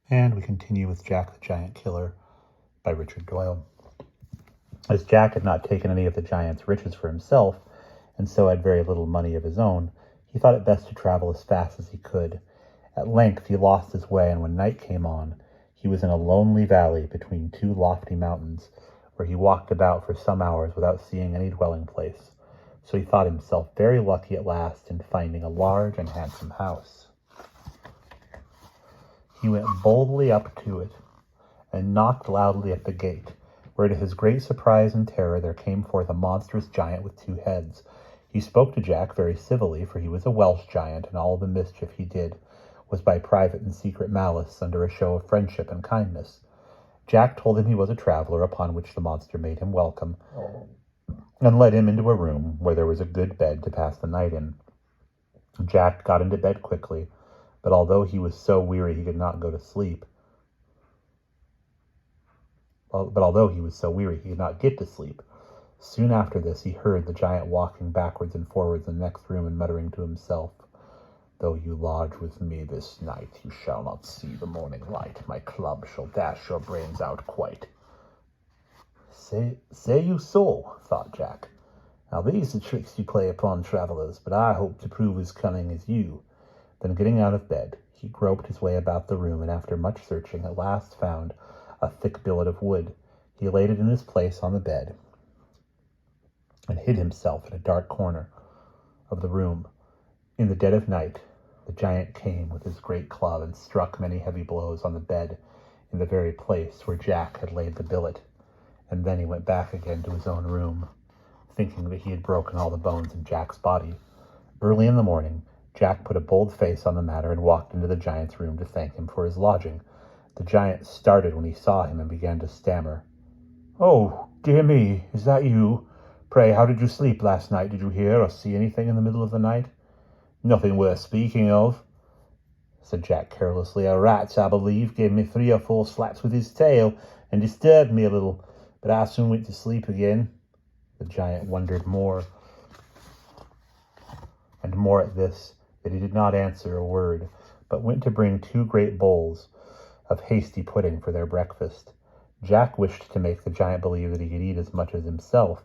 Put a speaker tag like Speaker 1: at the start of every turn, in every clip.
Speaker 1: And we continue with Jack the Giant Killer by Richard Doyle. As Jack had not taken any of the giant's riches for himself, and so had very little money of his own, he thought it best to travel as fast as he could. At length he lost his way, and when night came on, he was in a lonely valley between two lofty mountains, where he walked about for some hours without seeing any dwelling place. So he thought himself very lucky at last in finding a large and handsome house. He went boldly up to it, and knocked loudly at the gate, where to his great surprise and terror there came forth a monstrous giant with 2 heads. He spoke to Jack very civilly, for he was a Welsh giant, and all the mischief he did was by private and secret malice, under a show of friendship and kindness. Jack told him he was a traveler, upon which the monster made him welcome, and led him into a room where there was a good bed to pass the night in. Jack got into bed quickly, but although he was so weary he could not go to sleep, get to sleep. Soon after this he heard the giant walking backwards and forwards in the next room and muttering to himself, "Though you lodge with me this night, you shall not see the morning light. My club shall dash your brains out quite." Say you so, thought Jack. Now these are tricks you play upon travellers, but I hope to prove as cunning as you. Then getting out of bed, he groped his way about the room, and after much searching, at last found a thick billet of wood. He laid it in his place on the bed, and hid himself in a dark corner of the room. In the dead of night, the giant came with his great club and struck many heavy blows on the bed in the very place where Jack had laid the billet, and then he went back again to his own room, thinking that he had broken all the bones in Jack's body. Early in the morning, Jack put a bold face on the matter and walked into the giant's room to thank him for his lodging. The giant started when he saw him and began to stammer. "Oh, dear me, is that you? Pray, how did you sleep last night? Did you hear or see anything in the middle of the night?" "Nothing worth speaking of," said Jack carelessly. "A rat, I believe, gave me 3 or 4 slaps with his tail and disturbed me a little, but I soon went to sleep again." The giant wondered more and more at this, that he did not answer a word, but went to bring 2 great bowls of hasty pudding for their breakfast. Jack wished to make the giant believe that he could eat as much as himself,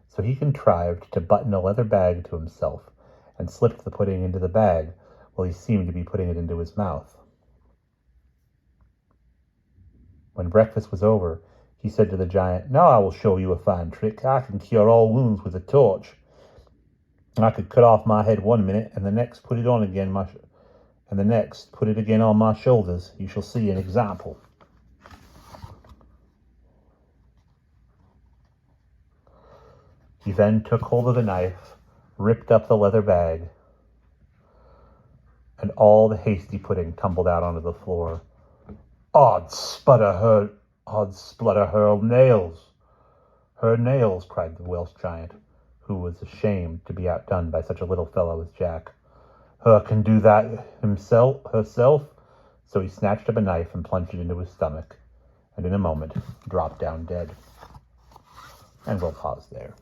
Speaker 1: so he contrived to button a leather bag to himself, and slipped the pudding into the bag, while he seemed to be putting it into his mouth. When breakfast was over, he said to the giant, "Now I will show you a fine trick. I can cure all wounds with a torch. I could cut off my head one minute, and the next put it again on my shoulders. You shall see an example." He then took hold of the knife, ripped up the leather bag, and all the hasty pudding tumbled out onto the floor. Odd splutter her nails! "Her nails!" cried the Welsh giant, who was ashamed to be outdone by such a little fellow as Jack. "Her can do that herself?" So he snatched up a knife and plunged it into his stomach, and in a moment dropped down dead. And we'll pause there.